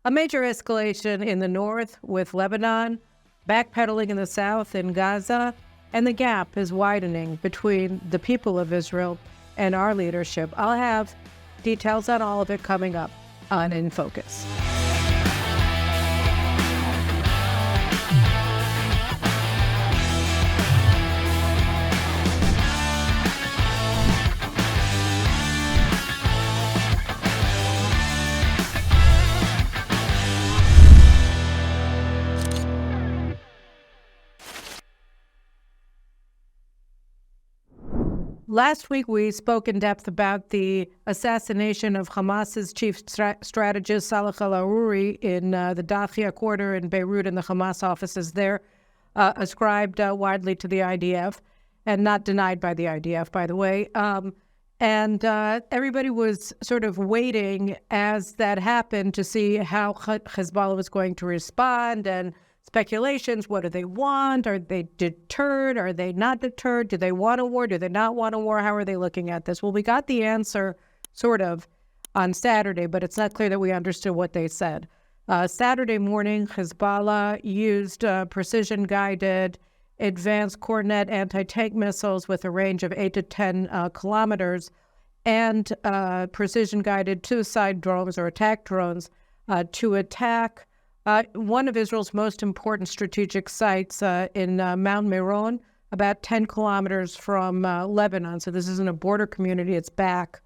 A major escalation in the north with Lebanon, backpedaling in the south in Gaza, and the gap is widening between the people of Israel and our leadership. I'll have details on all of it coming up on In Focus. Last week, we spoke in depth about the assassination of Hamas's chief strategist, Salah al-Aruri, in the Dakhia quarter in Beirut, and the Hamas offices there, ascribed widely to the IDF, and not denied by the IDF, by the way. And everybody was sort of waiting as that happened to see how Hezbollah was going to respond, and speculations. What do they want? Are they deterred? Are they not deterred? Do they want a war? Do they not want a war? How are they looking at this? Well, we got the answer sort of on Saturday, but it's not clear that we understood what they said. Saturday morning, Hezbollah used precision-guided advanced Kornet anti-tank missiles with a range of 8 to 10 kilometers and precision-guided suicide drones or attack drones to attack one of Israel's most important strategic sites in Mount Meron, about 10 kilometers from Lebanon. So this isn't a border community, it's back.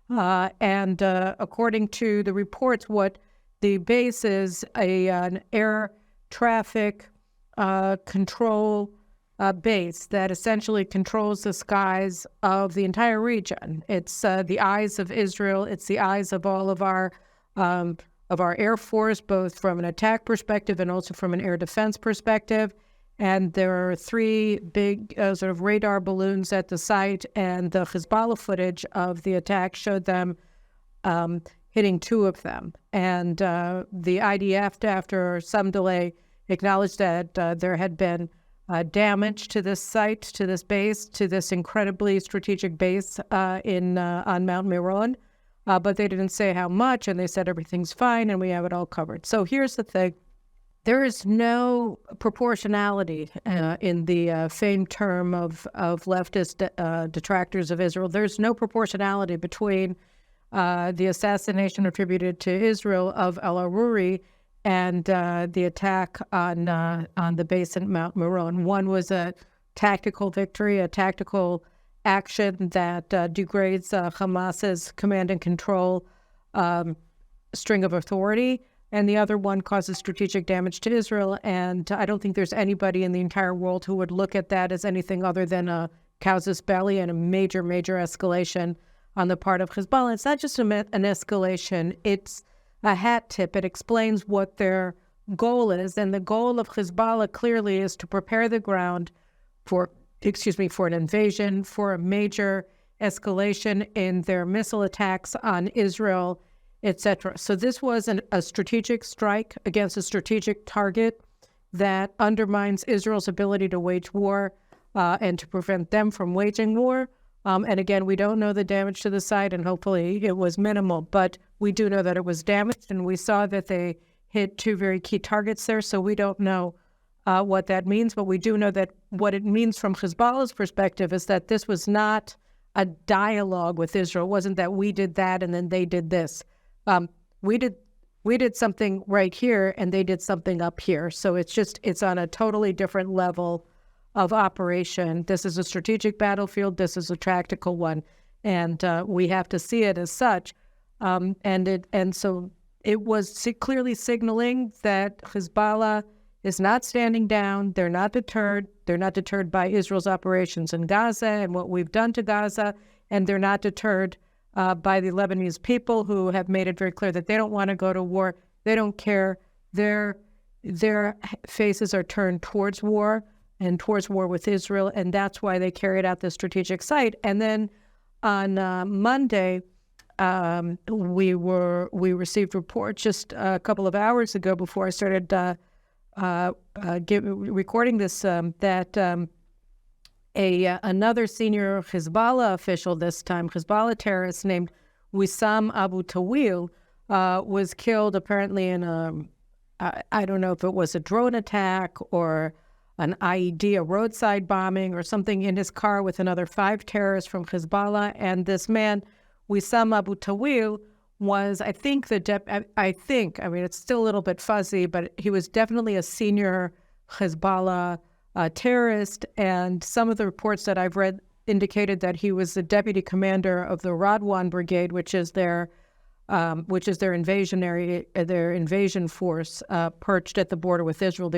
And according to the reports, what the base is an air traffic control base that essentially controls the skies of the entire region. It's the eyes of Israel. It's the eyes of all of our Air Force, both from an attack perspective and also from an air defense perspective. And there are 3 big sort of radar balloons at the site, and the Hezbollah footage of the attack showed them hitting 2 of them. And the IDF, after some delay, acknowledged that there had been damage to this site, to this base, to this incredibly strategic base on Mount Meron. But they didn't say how much, and they said everything's fine and we have it all covered. So here's the thing. There is no proportionality in the famed term of leftist detractors of Israel. There's no proportionality between the assassination attributed to Israel of al-Aruri and the attack on the base at Mount Meron. One was a tactical victory, a tactical action that degrades Hamas's command and control string of authority, and the other one causes strategic damage to Israel. And I don't think there's anybody in the entire world who would look at that as anything other than a casus belli and a major, major escalation on the part of Hezbollah. It's not just an escalation, it's a hat tip. It explains what their goal is, and the goal of Hezbollah clearly is to prepare the ground for an invasion, for a major escalation in their missile attacks on Israel, etc. So this was a strategic strike against a strategic target that undermines Israel's ability to wage war and to prevent them from waging war. And again, we don't know the damage to the site, and hopefully it was minimal, but we do know that it was damaged, and we saw that they hit 2 very key targets there, so we don't know what that means, but we do know that what it means from Hezbollah's perspective is that this was not a dialogue with Israel. It wasn't that we did that and then they did this. We did something right here and they did something up here. So it's on a totally different level of operation. This is a strategic battlefield. This is a tactical one, and we have to see it as such. So it was clearly signaling that Hezbollah is not standing down. They're not deterred. They're not deterred by Israel's operations in Gaza and what we've done to Gaza, and they're not deterred by the Lebanese people who have made it very clear that they don't want to go to war. They don't care. Their faces are turned towards war and towards war with Israel, and that's why they carried out this strategic site. And then on Monday, we received reports just a couple of hours ago before I started recording this, that another senior Hezbollah official, this time Hezbollah terrorist named Wissam Abu Tawil, was killed apparently in I don't know if it was a drone attack or an IED, a roadside bombing or something, in his car with another 5 terrorists from Hezbollah. And this man, Wissam Abu Tawil, was, I mean, it's still a little bit fuzzy, but he was definitely a senior Hezbollah terrorist. And some of the reports that I've read indicated that he was the deputy commander of the Radwan Brigade, which is their invasion force perched at the border with Israel.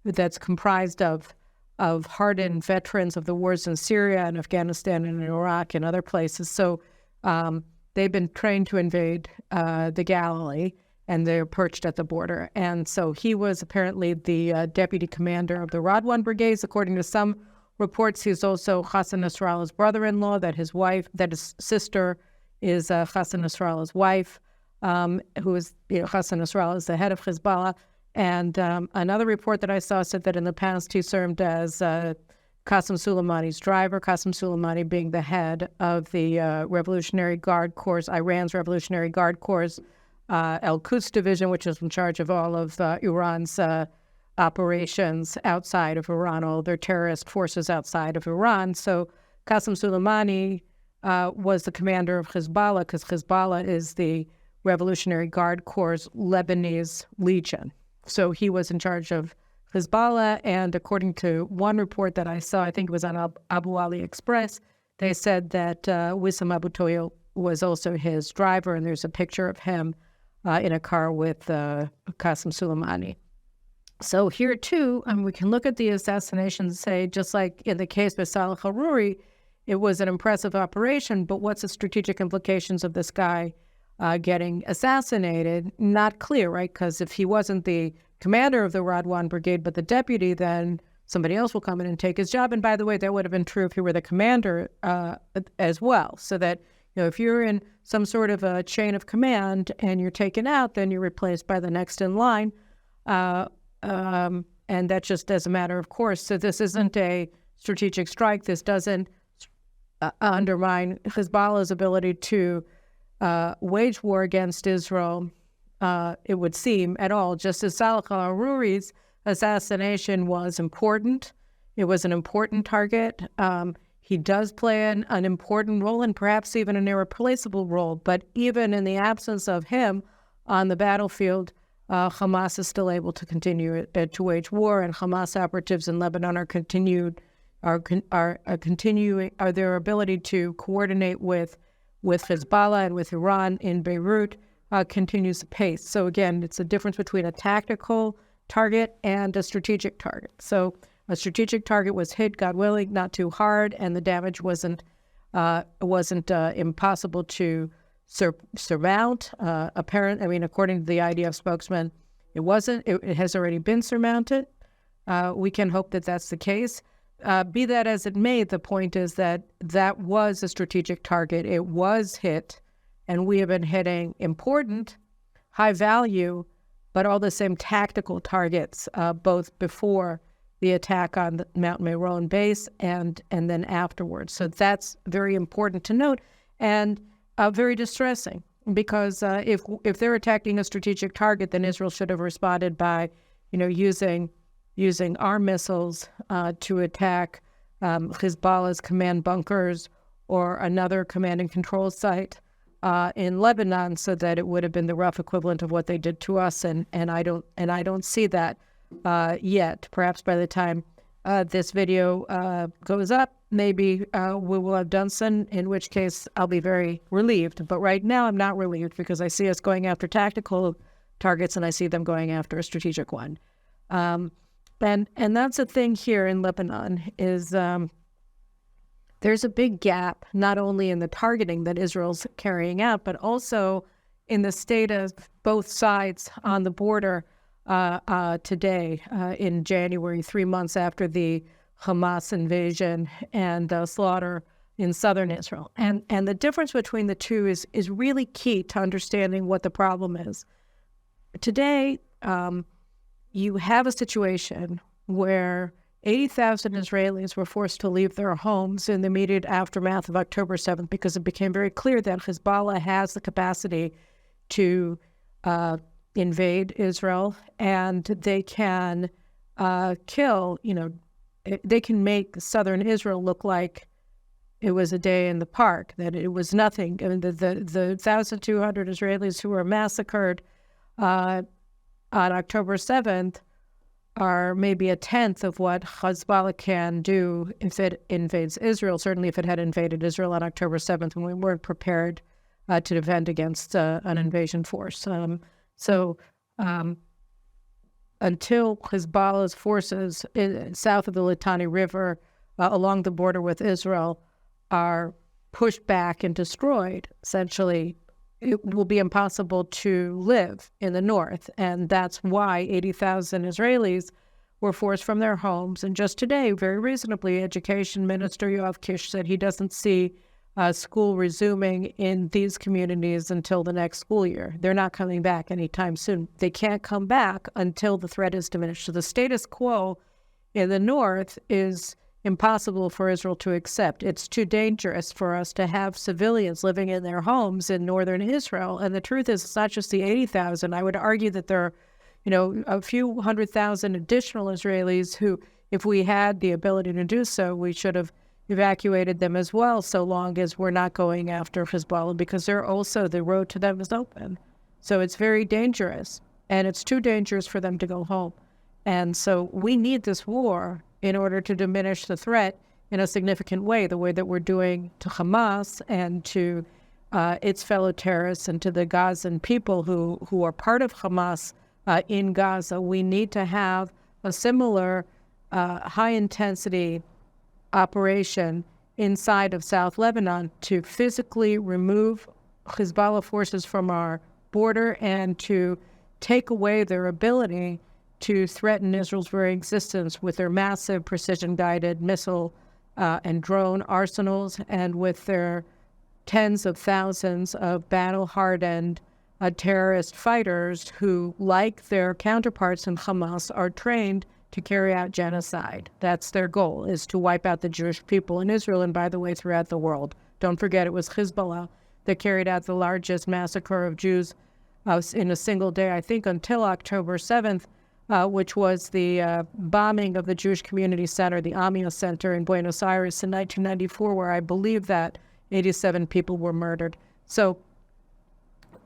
That's comprised of hardened veterans of the wars in Syria and Afghanistan and Iraq and other places. So they've been trained to invade the Galilee, and they're perched at the border. And so he was apparently the deputy commander of the Radwan Brigades. According to some reports, he's also Hassan Nasrallah's brother-in-law, that his sister is Hassan Nasrallah's wife, who is, Hassan Nasrallah is the head of Hezbollah. And another report that I saw said that in the past he served as Qasem Soleimani's driver, Qasem Soleimani being the head of the Revolutionary Guard Corps, Iran's Revolutionary Guard Corps, Al-Quds Division, which is in charge of all of Iran's operations outside of Iran, all their terrorist forces outside of Iran. So Qasem Soleimani was the commander of Hezbollah, because Hezbollah is the Revolutionary Guard Corps' Lebanese Legion. So he was in charge of Hezbollah, and according to one report that I saw, I think it was on Abu Ali Express, they said that Wissam Abu Tawil was also his driver, and there's a picture of him in a car with Qasem Soleimani. So here, too, we can look at the assassination and say, just like in the case with Saleh al-Aruri, it was an impressive operation, but what's the strategic implications of this guy getting assassinated? Not clear, right? Because if he wasn't the commander of the Radwan Brigade, but the deputy, then somebody else will come in and take his job. And by the way, that would have been true if he were the commander as well. So that, if you're in some sort of a chain of command and you're taken out, then you're replaced by the next in line. And that's just as a matter of course. So this isn't a strategic strike. This doesn't undermine Hezbollah's ability to wage war against Israel, it would seem, at all. Just as Saleh al-Aruri's assassination was important, it was an important target. He does play an important role, and perhaps even an irreplaceable role. But even in the absence of him on the battlefield, Hamas is still able to continue to wage war, and Hamas operatives in Lebanon are their ability to coordinate with Hezbollah and with Iran in Beirut continues apace. So again, it's a difference between a tactical target and a strategic target. So a strategic target was hit, God willing, not too hard, and the damage wasn't impossible to surmount. According to the IDF spokesman, it wasn't. It has already been surmounted. We can hope that that's the case. Be that as it may, the point is that was a strategic target. It was hit, and we have been hitting important, high value, but all the same tactical targets, both before the attack on the Mount Meron base and then afterwards. So that's very important to note, and very distressing, because if they're attacking a strategic target, then Israel should have responded by, using our missiles to attack Hezbollah's command bunkers or another command and control site in Lebanon, so that it would have been the rough equivalent of what they did to us. And I don't see that yet. Perhaps by the time this video goes up, maybe we will have done so, in which case I'll be very relieved. But right now I'm not relieved, because I see us going after tactical targets and I see them going after a strategic one. And that's the thing here in Lebanon is there's a big gap, not only in the targeting that Israel's carrying out, but also in the state of both sides on the border today in January, 3 months after the Hamas invasion and slaughter in southern Israel. And the difference between the two is really key to understanding what the problem is. Today, you have a situation where 80,000 Israelis were forced to leave their homes in the immediate aftermath of October 7th, because it became very clear that Hezbollah has the capacity to invade Israel, and they can kill, they can make southern Israel look like it was a day in the park, that it was nothing. I mean, the 1,200 Israelis who were massacred on October 7th are maybe a tenth of what Hezbollah can do if it invades Israel, certainly if it had invaded Israel on October 7th when we weren't prepared to defend against an invasion force. Until Hezbollah's forces south of the Litani River along the border with Israel are pushed back and destroyed, essentially, it will be impossible to live in the north. And that's why 80,000 Israelis were forced from their homes. And just today, very reasonably, Education Minister Yoav Kish said he doesn't see school resuming in these communities until the next school year. They're not coming back anytime soon. They can't come back until the threat is diminished. So the status quo in the north is impossible for Israel to accept. It's too dangerous for us to have civilians living in their homes in northern Israel. And the truth is, it's not just the 80,000. I would argue that there are, a few 100,000 additional Israelis who, if we had the ability to do so, we should have evacuated them as well, so long as we're not going after Hezbollah, because they're also, the road to them is open. So it's very dangerous, and it's too dangerous for them to go home. And so we need this war in order to diminish the threat in a significant way, the way that we're doing to Hamas and to its fellow terrorists and to the Gazan people who are part of Hamas in Gaza. We need to have a similar high-intensity operation inside of South Lebanon to physically remove Hezbollah forces from our border and to take away their ability to threaten Israel's very existence with their massive precision-guided missile and drone arsenals, and with their tens of thousands of battle-hardened terrorist fighters who, like their counterparts in Hamas, are trained to carry out genocide. That's their goal, is to wipe out the Jewish people in Israel and, by the way, throughout the world. Don't forget, it was Hezbollah that carried out the largest massacre of Jews in a single day, I think, until October 7th, which was the bombing of the Jewish Community Center, the Amia Center in Buenos Aires in 1994, where I believe that 87 people were murdered. So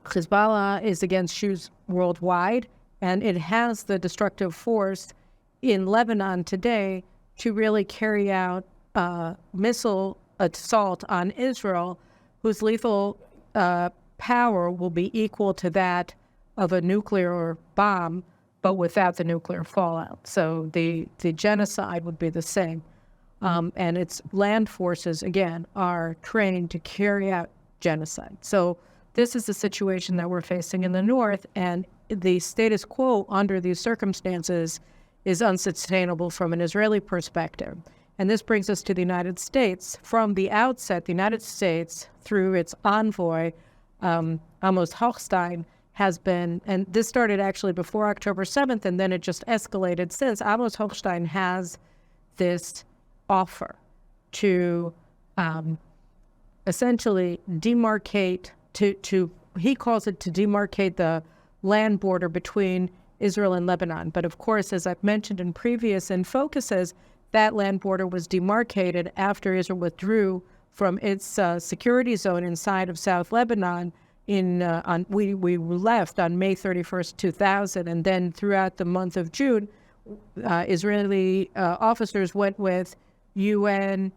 Hezbollah is against Jews worldwide, and it has the destructive force in Lebanon today to really carry out missile assault on Israel, whose lethal power will be equal to that of a nuclear bomb, but without the nuclear fallout. So the genocide would be the same. And its land forces, again, are trained to carry out genocide. So this is the situation that we're facing in the north, and the status quo under these circumstances is unsustainable from an Israeli perspective. And this brings us to the United States. From the outset, the United States, through its envoy, Amos Hochstein, has been, and this started actually before October 7th, and then it just escalated since. Amos Hochstein has this offer to essentially demarcate, he calls it to demarcate the land border between Israel and Lebanon. But of course, as I've mentioned in previous focuses, that land border was demarcated after Israel withdrew from its security zone inside of South Lebanon. We left on May 31st, 2000, and then throughout the month of June, Israeli officers went with UN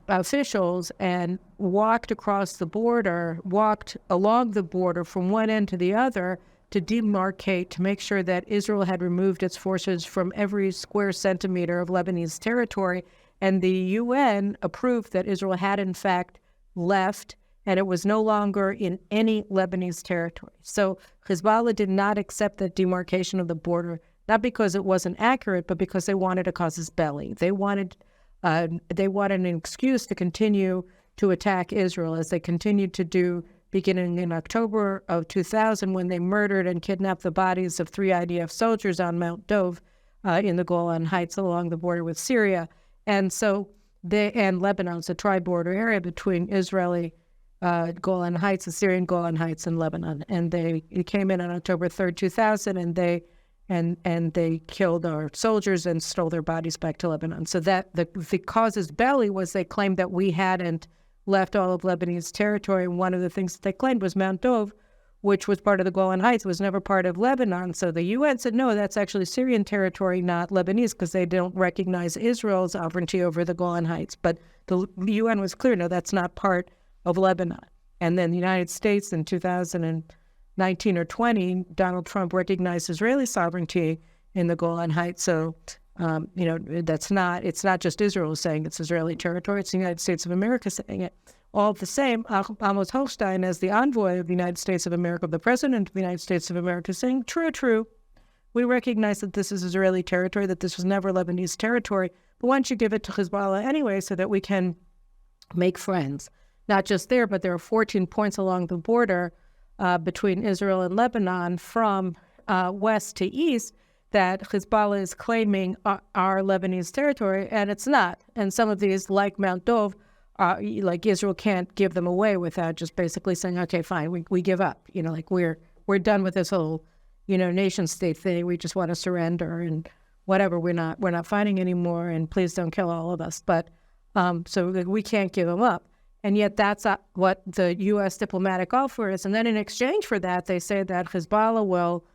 officials and walked across the border, walked along the border from one end to the other to demarcate, to make sure that Israel had removed its forces from every square centimeter of Lebanese territory. And the UN approved that Israel had, in fact, left, and it was no longer in any Lebanese territory. So Hezbollah did not accept that demarcation of the border, not because it wasn't accurate, but because they wanted a casus belli. They wanted an excuse to continue to attack Israel, as they continued to do beginning in October of 2000, when they murdered and kidnapped the bodies of 3 IDF soldiers on Mount Dov in the Golan Heights along the border with Syria. And so and Lebanon, it's a tri-border area between Israeli Golan Heights, the Syrian Golan Heights in Lebanon. And it came in on October 3rd, 2000, and they killed our soldiers and stole their bodies back to Lebanon. So that the casus belli was they claimed that we hadn't left all of Lebanese territory. And one of the things that they claimed was Mount Dov, which was part of the Golan Heights, was never part of Lebanon. So the UN said, no, that's actually Syrian territory, not Lebanese, because they don't recognize Israel's sovereignty over the Golan Heights. But the UN was clear, no, that's not part of Lebanon. And then the United States in 2019 or 20, Donald Trump recognized Israeli sovereignty in the Golan Heights. So, it's not just Israel saying it's Israeli territory, it's the United States of America saying it. All the same, Amos Hochstein, as the envoy of the United States of America, the president of the United States of America, saying, true, we recognize that this is Israeli territory, that this was never Lebanese territory, but why don't you give it to Hezbollah anyway so that we can make friends? Not just there, but there are 14 points along the border between Israel and Lebanon from west to east that Hezbollah is claiming are Lebanese territory, and it's not. And some of these, like Mount Dov, like Israel can't give them away without just basically saying, okay, fine, we give up. We're done with this whole, nation state thing. We just want to surrender and whatever. We're not fighting anymore, and please don't kill all of us. But so we can't give them up. And yet that's what the U.S. diplomatic offer is. And then in exchange for that, they say that Hezbollah will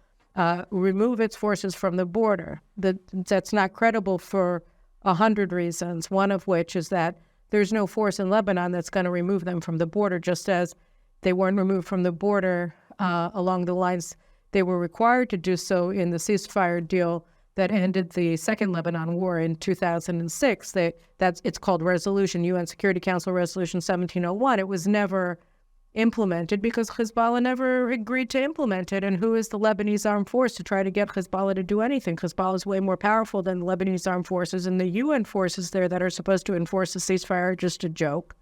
remove its forces from the border. That's not credible for 100 reasons, one of which is that there's no force in Lebanon that's going to remove them from the border, just as they weren't removed from the border along the lines they were required to do so in the ceasefire deal that ended the Second Lebanon War in 2006. It's called UN Security Council Resolution 1701. It was never implemented because Hezbollah never agreed to implement it. And who is the Lebanese armed force to try to get Hezbollah to do anything? Hezbollah is way more powerful than the Lebanese armed forces, and the UN forces there that are supposed to enforce the ceasefire are just a joke.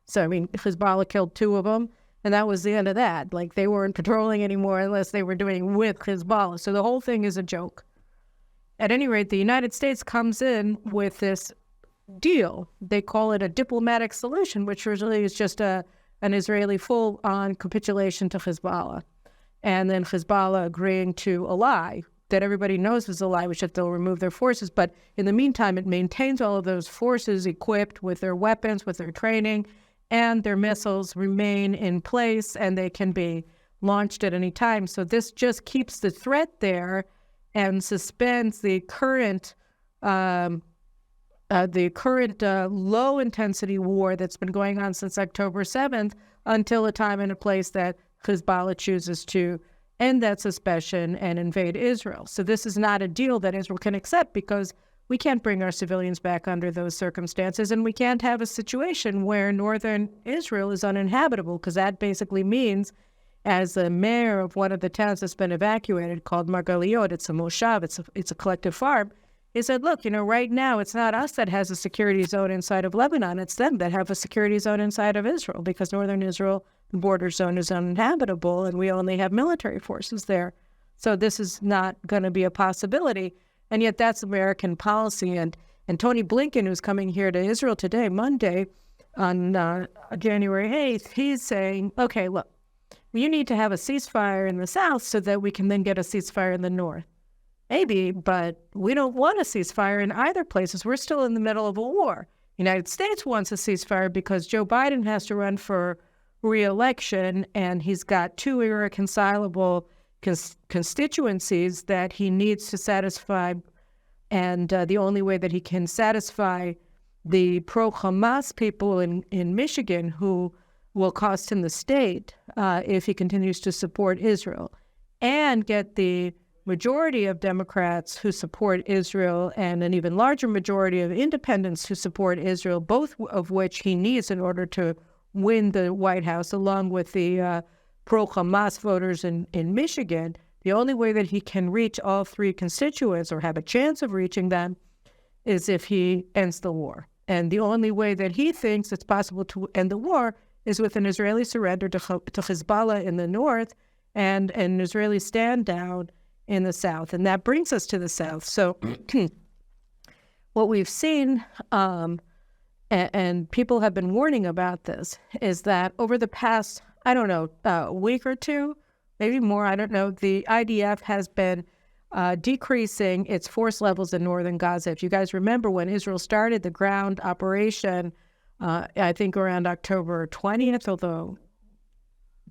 So, Hezbollah killed 2 of them, and that was the end of that. Like, they weren't patrolling anymore unless they were doing with Hezbollah. So the whole thing is a joke. At any rate, the United States comes in with this deal. They call it a diplomatic solution, which really is just an Israeli full-on capitulation to Hezbollah. And then Hezbollah agreeing to a lie that everybody knows is a lie, which is that they'll remove their forces. But in the meantime, it maintains all of those forces equipped with their weapons, with their training, and their missiles remain in place, and they can be launched at any time. So this just keeps the threat there and suspends the current low-intensity war that's been going on since October 7th until a time and a place that Hezbollah chooses to end that suspension and invade Israel. So this is not a deal that Israel can accept because we can't bring our civilians back under those circumstances, and we can't have a situation where northern Israel is uninhabitable, because that basically means, as the mayor of one of the towns that's been evacuated called Margaliot, it's a moshav, it's a collective farm, he said, look, right now it's not us that has a security zone inside of Lebanon, it's them that have a security zone inside of Israel, because northern Israel, the border zone is uninhabitable, and we only have military forces there. So this is not going to be a possibility. And yet that's American policy. And Tony Blinken, who's coming here to Israel today, Monday, on January 8th, he's saying, okay, look, you need to have a ceasefire in the south so that we can then get a ceasefire in the north. Maybe, but we don't want a ceasefire in either places. We're still in the middle of a war. The United States wants a ceasefire because Joe Biden has to run for re-election, and he's got 2 irreconcilable constituencies that he needs to satisfy, and the only way that he can satisfy the pro-Hamas people in Michigan, who will cost him the state if he continues to support Israel, and get the majority of Democrats who support Israel and an even larger majority of independents who support Israel, both of which he needs in order to win the White House, along with the pro-Hamas voters in Michigan. The only way that he can reach all 3 constituents, or have a chance of reaching them, is if he ends the war. And the only way that he thinks it's possible to end the war is with an Israeli surrender to Hezbollah in the north and an Israeli stand down in the south. And that brings us to the south. So what we've seen, and and people have been warning about this, is that over the past, I don't know, week or two, maybe more, I don't know, the IDF has been decreasing its force levels in northern Gaza. If you guys remember when Israel started the ground operation, I think around October 20th, although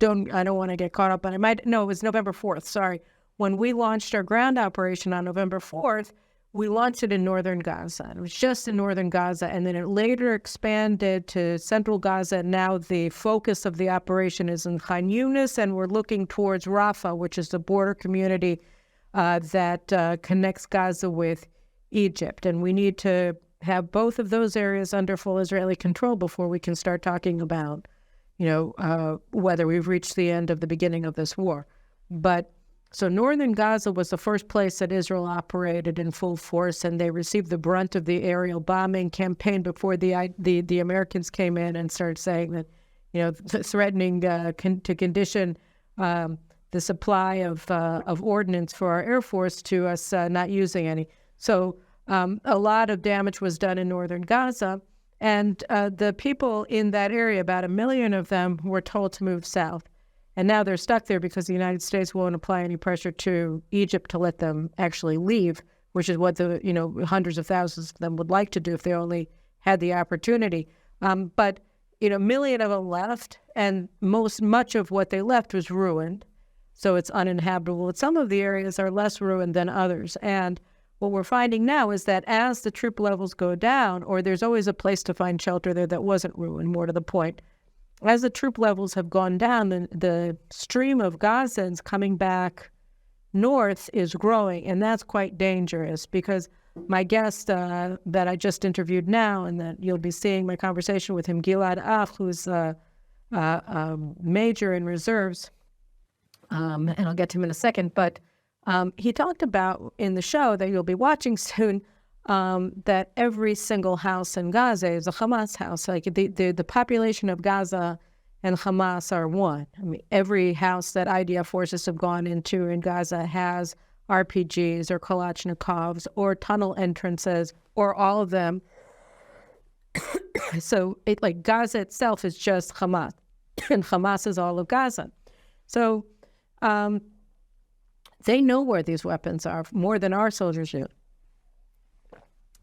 I don't want to get caught up on it. It was November 4th, sorry. When we launched our ground operation on November 4th, we launched it in northern Gaza. It was just in northern Gaza, and then it later expanded to central Gaza. And now the focus of the operation is in Khan Yunis, and we're looking towards Rafah, which is the border community that connects Gaza with Egypt. And we need to have both of those areas under full Israeli control before we can start talking about, whether we've reached the end of the beginning of this war. So northern Gaza was the first place that Israel operated in full force, and they received the brunt of the aerial bombing campaign before the Americans came in and started saying that, threatening to condition the supply of ordnance for our Air Force to us not using any. So a lot of damage was done in northern Gaza, and the people in that area, about 1 million of them, were told to move south. And now they're stuck there because the United States won't apply any pressure to Egypt to let them actually leave, which is what the hundreds of thousands of them would like to do if they only had the opportunity. But 1 million of them left, and much of what they left was ruined, so it's uninhabitable. Some of the areas are less ruined than others, and what we're finding now is that as the troop levels go down, or there's always a place to find shelter there that wasn't ruined, more to the point, as the troop levels have gone down, the stream of Gazans coming back north is growing, and that's quite dangerous because my guest that I just interviewed now, and that you'll be seeing my conversation with him, Gilad Ach, who's a major in reserves, and I'll get to him in a second, but he talked about in the show that you'll be watching soon that every single house in Gaza is a Hamas house. Like the population of Gaza and Hamas are one. I mean, every house that IDF forces have gone into in Gaza has RPGs or Kalashnikovs or tunnel entrances or all of them. So Gaza itself is just Hamas, and Hamas is all of Gaza. So they know where these weapons are more than our soldiers do.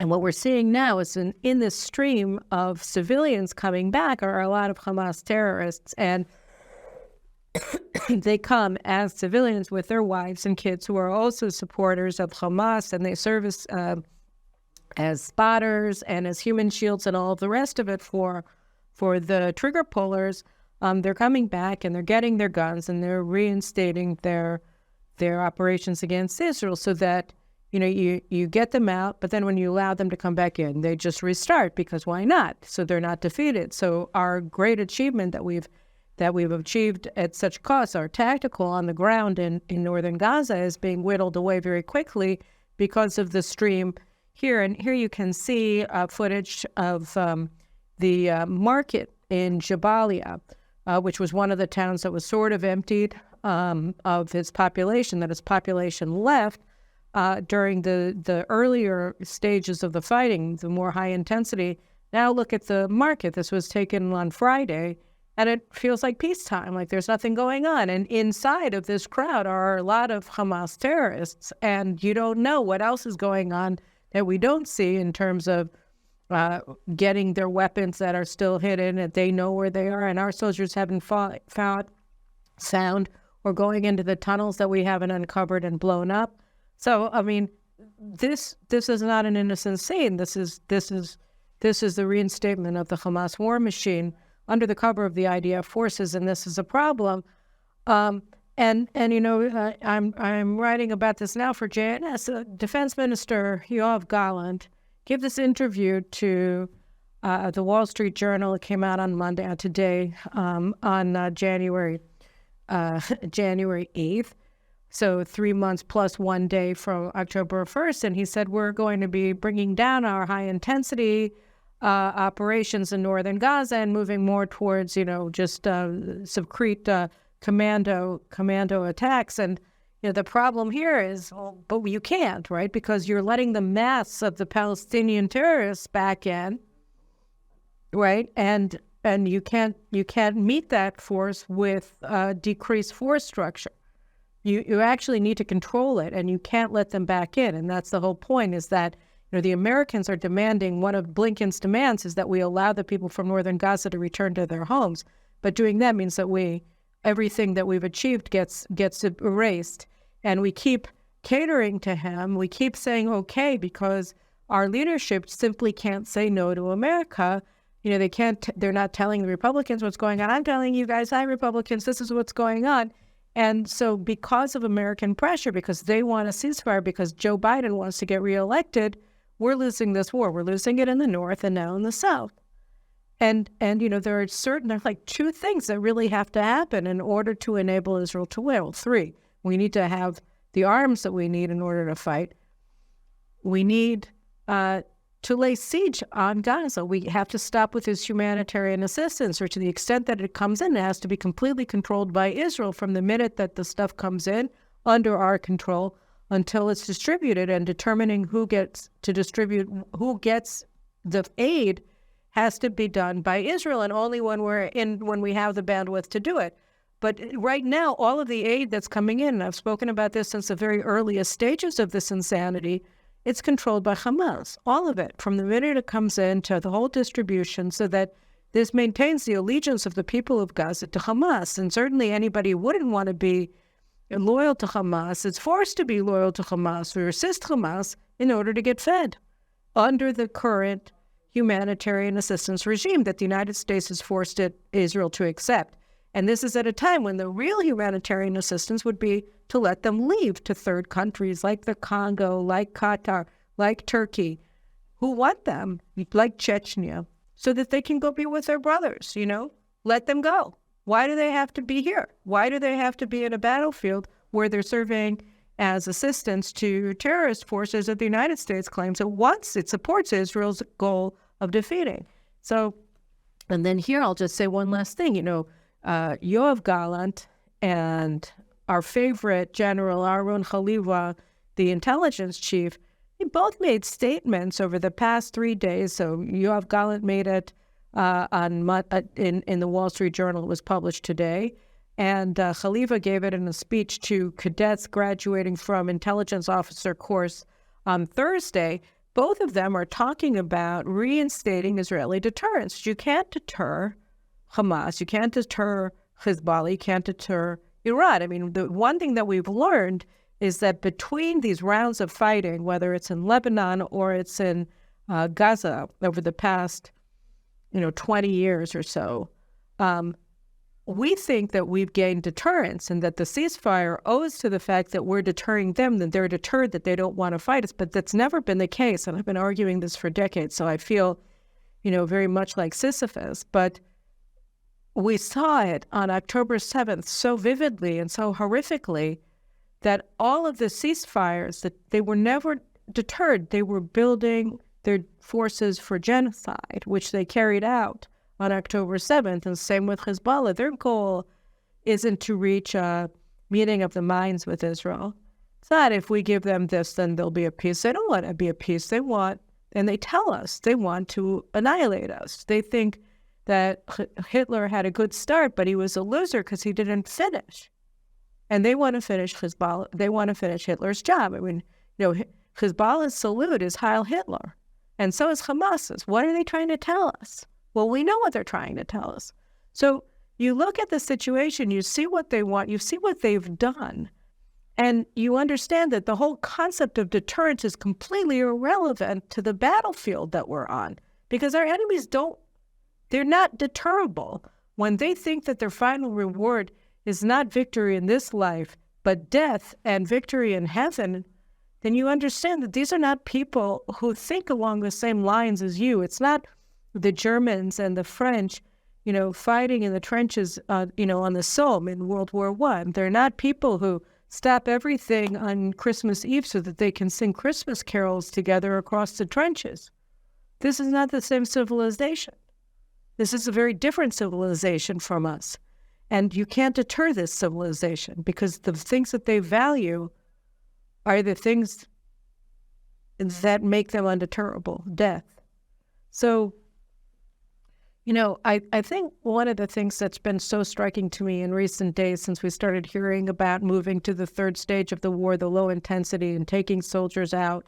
And what we're seeing now is in this stream of civilians coming back are a lot of Hamas terrorists, and they come as civilians with their wives and kids who are also supporters of Hamas, and they serve as spotters and as human shields and all of the rest of it for the trigger pullers. They're coming back and they're getting their guns and they're reinstating their operations against Israel so that you get them out, but then when you allow them to come back in, they just restart because why not? So they're not defeated. So our great achievement that we've achieved at such cost, our tactical on the ground in northern Gaza, is being whittled away very quickly because of the stream here. And here you can see footage of the market in Jabalia, which was one of the towns that was sort of emptied of its population, that its population left during the earlier stages of the fighting, the more high intensity. Now look at the market. This was taken on Friday, and it feels like peacetime, like there's nothing going on. And inside of this crowd are a lot of Hamas terrorists, and you don't know what else is going on that we don't see in terms of getting their weapons that are still hidden, and they know where they are, and our soldiers haven't found or going into the tunnels that we haven't uncovered and blown up. So, I mean, this is not an innocent scene. This is the reinstatement of the Hamas war machine under the cover of the IDF forces, and this is a problem. I'm writing about this now for JNS. Defense Minister Yoav Gallant gave this interview to the Wall Street Journal. It came out on Monday, today, on January 8th. So 3 months plus 1 day from October 1st. And he said, we're going to be bringing down our high-intensity operations in northern Gaza and moving more towards, just subcrete commando attacks. And the problem here is, but you can't, right? Because you're letting the mass of the Palestinian terrorists back in, right? And you can't meet that force with decreased force structure. You actually need to control it, and you can't let them back in. And that's the whole point, is that the Americans are demanding, one of Blinken's demands is that we allow the people from northern Gaza to return to their homes. But doing that means that everything that we've achieved gets erased. And we keep catering to him. We keep saying okay because our leadership simply can't say no to America. They're not telling the Republicans what's going on. I'm telling you guys, hi, Republicans, this is what's going on. And so because of American pressure, because they want a ceasefire, because Joe Biden wants to get reelected, we're losing this war. We're losing it in the north and now in the south. And there are like two things that really have to happen in order to enable Israel to win. Well, three. We need to have the arms that we need in order to fight. We need to lay siege on Gaza. We have to stop with this humanitarian assistance, or to the extent that it comes in, it has to be completely controlled by Israel from the minute that the stuff comes in under our control until it's distributed, and determining who gets to distribute, who gets the aid has to be done by Israel, and only when we have the bandwidth to do it. But right now, all of the aid that's coming in, and I've spoken about this since the very earliest stages of this insanity, it's controlled by Hamas, all of it, from the minute it comes in to the whole distribution, so that this maintains the allegiance of the people of Gaza to Hamas. And certainly anybody who wouldn't want to be loyal to Hamas is forced to be loyal to Hamas or assist Hamas in order to get fed under the current humanitarian assistance regime that the United States has forced Israel to accept. And this is at a time when the real humanitarian assistance would be to let them leave to third countries like the Congo, like Qatar, like Turkey, who want them, like Chechnya, so that they can go be with their brothers, Let them go. Why do they have to be here? Why do they have to be in a battlefield where they're serving as assistance to terrorist forces that the United States claims it supports Israel's goal of defeating? So, and then here I'll just say one last thing, Yoav Gallant and our favorite General Aaron Haliva, the intelligence chief, they both made statements over the past 3 days. So Yoav Gallant made it in the Wall Street Journal. It was published today. And Haliva gave it in a speech to cadets graduating from intelligence officer course on Thursday. Both of them are talking about reinstating Israeli deterrence. You can't deter Hamas, you can't deter Hezbollah, you can't deter Iran. I mean, the one thing that we've learned is that between these rounds of fighting, whether it's in Lebanon or it's in Gaza over the past 20 years or so, we think that we've gained deterrence, and that the ceasefire owes to the fact that we're deterring them, that they're deterred, that they don't want to fight us. But that's never been the case, and I've been arguing this for decades, so I feel, very much like Sisyphus. But we saw it on October 7th so vividly and so horrifically that all of the ceasefires, that they were never deterred. They were building their forces for genocide, which they carried out on October 7th, and same with Hezbollah. Their goal isn't to reach a meeting of the minds with Israel. It's not if we give them this, then there'll be a peace. They don't want to be a peace. They want, and they tell us, they want to annihilate us. They think that Hitler had a good start, but he was a loser because he didn't finish. And they want to finish Hezbollah. They want to finish Hitler's job. I mean, Hezbollah's salute is Heil Hitler. And so is Hamas's. What are they trying to tell us? Well, we know what they're trying to tell us. So you look at the situation, you see what they want, you see what they've done, and you understand that the whole concept of deterrence is completely irrelevant to the battlefield that we're on, because our enemies they're not deterrable. When they think that their final reward is not victory in this life, but death and victory in heaven, then you understand that these are not people who think along the same lines as you. It's not the Germans and the French, fighting in the trenches, on the Somme in World War I. They're not people who stop everything on Christmas Eve so that they can sing Christmas carols together across the trenches. This is not the same civilization. This is a very different civilization from us. And you can't deter this civilization, because the things that they value are the things that make them undeterrable, death. So I think one of the things that's been so striking to me in recent days since we started hearing about moving to the third stage of the war, the low intensity, and taking soldiers out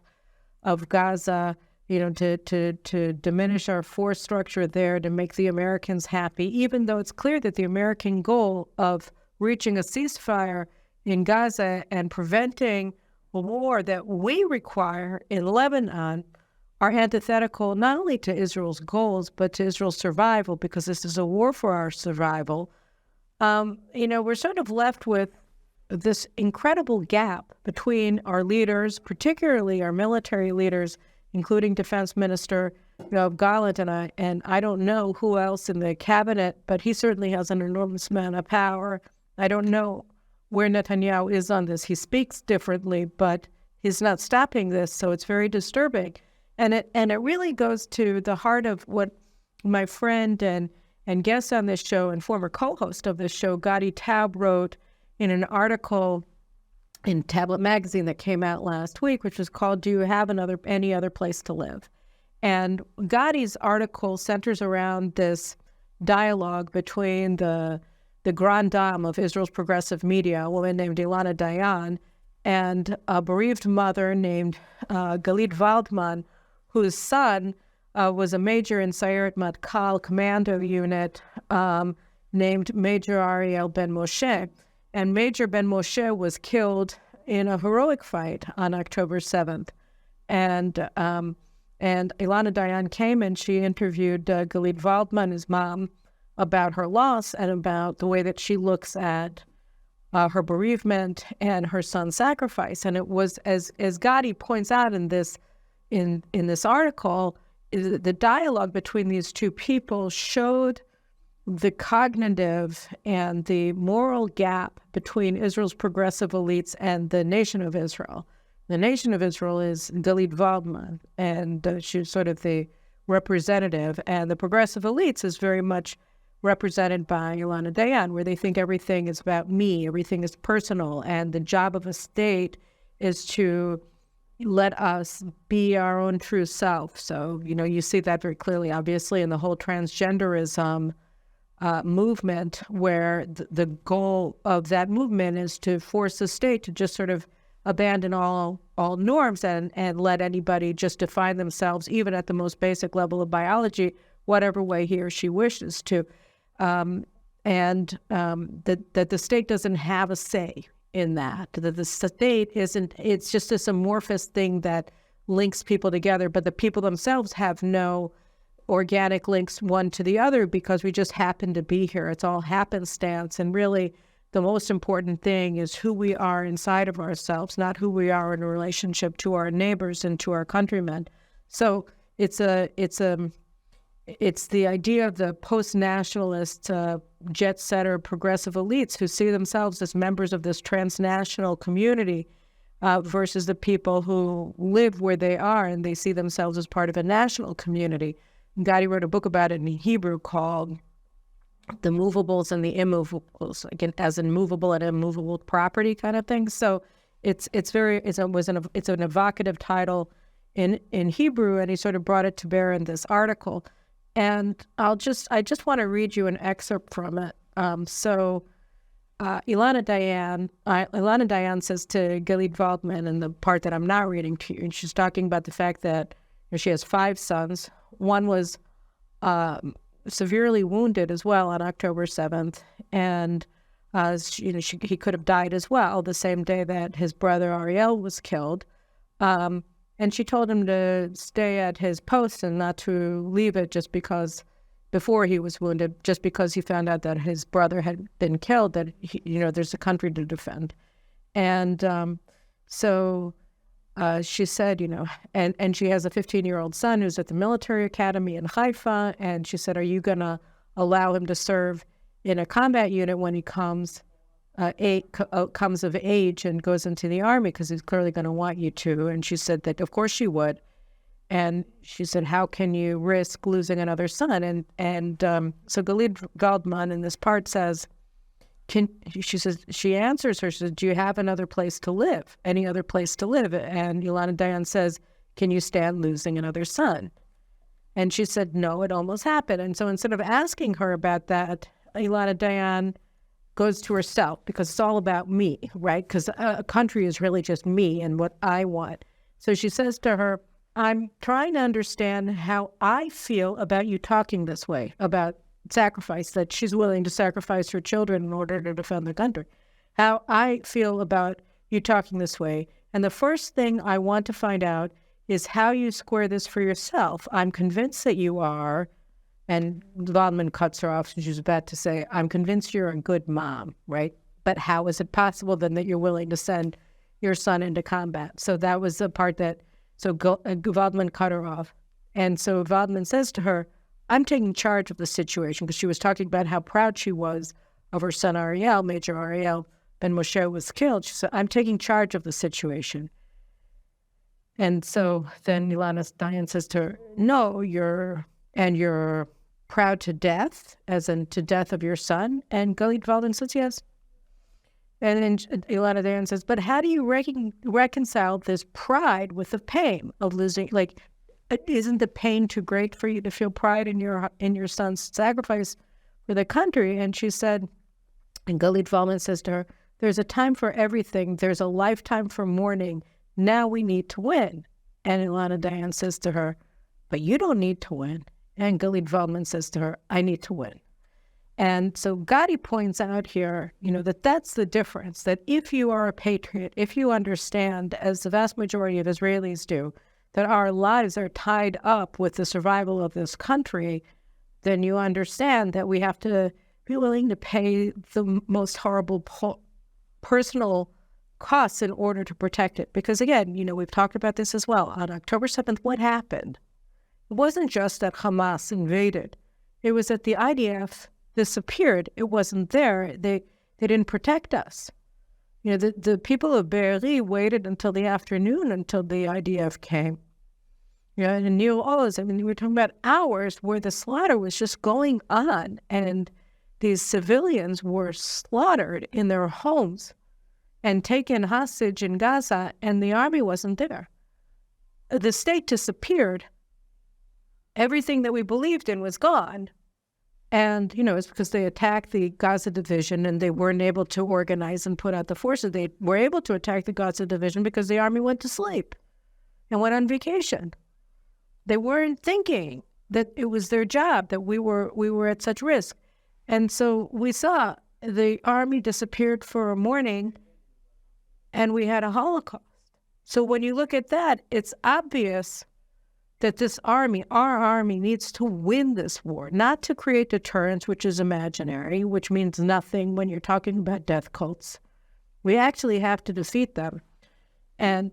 of Gaza, to diminish our force structure there, to make the Americans happy, even though it's clear that the American goal of reaching a ceasefire in Gaza and preventing a war that we require in Lebanon are antithetical not only to Israel's goals, but to Israel's survival, because this is a war for our survival. We're sort of left with this incredible gap between our leaders, particularly our military leaders, including Defense Minister Golan, and I don't know who else in the cabinet, but he certainly has an enormous amount of power. I don't know where Netanyahu is on this. He speaks differently, but he's not stopping this, so it's very disturbing. And it really goes to the heart of what my friend and guest on this show and former co-host of this show, Gadi Taub, wrote in an article in Tablet Magazine that came out last week, which was called "Do You Have Any Other Place to Live?" And Gadi's article centers around this dialogue between the grande dame of Israel's progressive media, a woman named Ilana Dayan, and a bereaved mother named Galit Waldman, whose son was a major in Sayeret Matkal commando unit named Major Ariel Ben Moshe. And Major Ben Moshe was killed in a heroic fight on October 7th. And Ilana Dayan came and she interviewed Galit Waldman, his mom, about her loss and about the way that she looks at her bereavement and her son's sacrifice. And it was, as Gadi points out in this article, the dialogue between these two people showed the cognitive and the moral gap between Israel's progressive elites and the nation of Israel. The nation of Israel is Galit Waldman, and she's sort of the representative, and the progressive elites is very much represented by Ilana Dayan, where they think everything is about me, everything is personal, and the job of a state is to let us be our own true self. So, you see that very clearly, obviously, in the whole transgenderism movement, where the goal of that movement is to force the state to just sort of abandon all norms and let anybody just define themselves, even at the most basic level of biology, whatever way he or she wishes to. That the state doesn't have a say in that the state isn't, it's just this amorphous thing that links people together, but the people themselves have no organic links one to the other because we just happen to be here. It's all happenstance. And really, the most important thing is who we are inside of ourselves, not who we are in relationship to our neighbors and to our countrymen. So it's the idea of the post-nationalist, jet-setter progressive elites who see themselves as members of this transnational community versus the people who live where they are and they see themselves as part of a national community. Gadi wrote a book about it in Hebrew called The Movables and the Immovables, again, as in movable and immovable property kind of thing. So it's an evocative title in Hebrew, and he sort of brought it to bear in this article. And I just want to read you an excerpt from it. Ilana Dayan says to Galit Waldman, in the part that I'm not reading to you, and she's talking about the fact that she has 5 sons. One was severely wounded as well on October 7th, and he could have died as well the same day that his brother Ariel was killed. And she told him to stay at his post and not to leave it just because, before he was wounded, just because he found out that his brother had been killed, that there's a country to defend. And so she said, and she has a 15-year-old son who's at the military academy in Haifa, and she said, are you going to allow him to serve in a combat unit when he comes of age and goes into the army, because he's clearly going to want you to? And she said that, of course she would. And she said, how can you risk losing another son? And so Galit Waldman in this part says, she answers her, she says, do you have another place to live? Any other place to live? And Ilana Dayan says, can you stand losing another son? And she said, no, it almost happened. And so instead of asking her about that, Ilana Dayan goes to herself, because it's all about me, right? Because a country is really just me and what I want. So she says to her, I'm trying to understand how I feel about you talking this way, about sacrifice, that she's willing to sacrifice her children in order to defend the country. How I feel about you talking this way. And the first thing I want to find out is how you square this for yourself. I'm convinced that you are, and Waldman cuts her off, and she's about to say, I'm convinced you're a good mom, right? But how is it possible then that you're willing to send your son into combat? So that was the part that, so Waldman cut her off. And so Waldman says to her, I'm taking charge of the situation, because she was talking about how proud she was of her son Ariel. Major Ariel Ben Moshe was killed. She said, I'm taking charge of the situation. And so then Ilana Dayan says to her, no, you're proud to death, as in to death of your son? And Galit Waldman says, yes. And then Ilana Dayan says, but how do you reconcile this pride with the pain of losing? Like, isn't the pain too great for you to feel pride in your son's sacrifice for the country? And she said, and Galit Waldman says to her, there's a time for everything. There's a lifetime for mourning. Now we need to win. And Ilana Dayan says to her, but you don't need to win. And Galit Waldman says to her, I need to win. And so Gadi points out here, that that's the difference, that if you are a patriot, if you understand, as the vast majority of Israelis do, that our lives are tied up with the survival of this country, then you understand that we have to be willing to pay the most horrible personal costs in order to protect it. Because again, we've talked about this as well. On October 7th, what happened? It wasn't just that Hamas invaded. It was that the IDF disappeared. It wasn't there. They didn't protect us. The people of Be'eri waited until the afternoon until the IDF came. And Neil Oz, we were talking about hours where the slaughter was just going on, and these civilians were slaughtered in their homes and taken hostage in Gaza, and the army wasn't there. The state disappeared. Everything that we believed in was gone. And, it's because they attacked the Gaza division and they weren't able to organize and put out the forces. They were able to attack the Gaza division because the army went to sleep and went on vacation. They weren't thinking that it was their job, that we were at such risk. And so we saw the army disappeared for a morning, and we had a Holocaust. So when you look at that, it's obvious that this army, our army, needs to win this war, not to create deterrence, which is imaginary, which means nothing when you're talking about death cults. We actually have to defeat them. And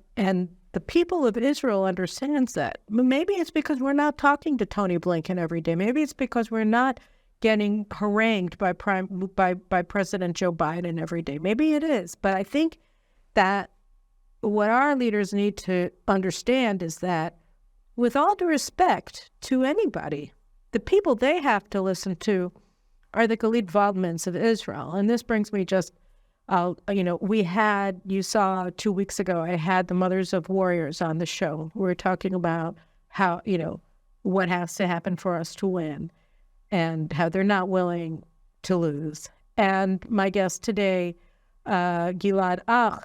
the people of Israel understands that. Maybe it's because we're not talking to Tony Blinken every day. Maybe it's because we're not getting harangued by President Joe Biden every day. Maybe it is. But I think that what our leaders need to understand is that, with all due respect to anybody, the people they have to listen to are the Galit Waldmans of Israel. And this brings me you saw 2 weeks ago, I had the Mothers of Warriors on the show. We were talking about how, what has to happen for us to win and how they're not willing to lose. And my guest today, Gilad Ach,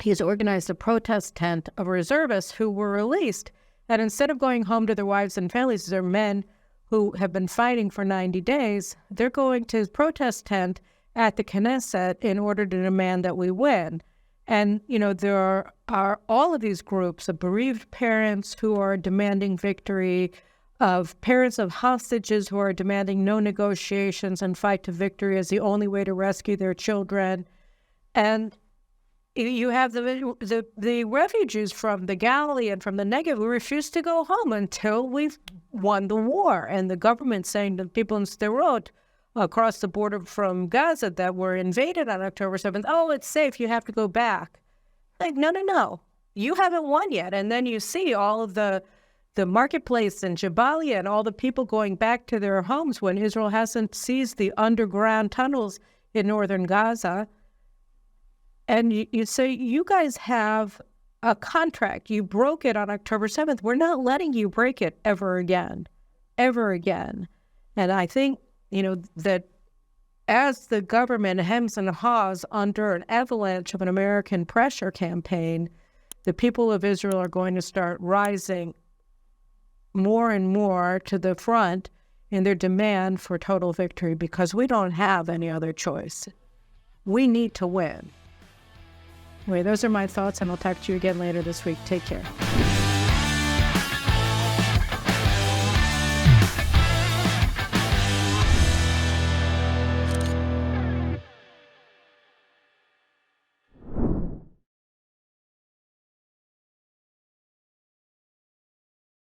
he's organized a protest tent of reservists who were released. And instead of going home to their wives and families, they're men who have been fighting for 90 days. They're going to his protest tent at the Knesset in order to demand that we win. And, there are all of these groups of bereaved parents who are demanding victory, of parents of hostages who are demanding no negotiations and fight to victory as the only way to rescue their children. And you have the refugees from the Galilee and from the Negev who refuse to go home until we've won the war. And the government saying to people in Sderot across the border from Gaza that were invaded on October 7th, oh, it's safe, you have to go back. Like, no, you haven't won yet. And then you see all of the marketplace in Jabalia and all the people going back to their homes when Israel hasn't seized the underground tunnels in northern Gaza. And you say, you guys have a contract. You broke it on October 7th. We're not letting you break it ever again. And I think, that as the government hems and haws under an avalanche of an American pressure campaign, the people of Israel are going to start rising more and more to the front in their demand for total victory, because we don't have any other choice. We need to win. Anyway, those are my thoughts, and I'll talk to you again later this week. Take care.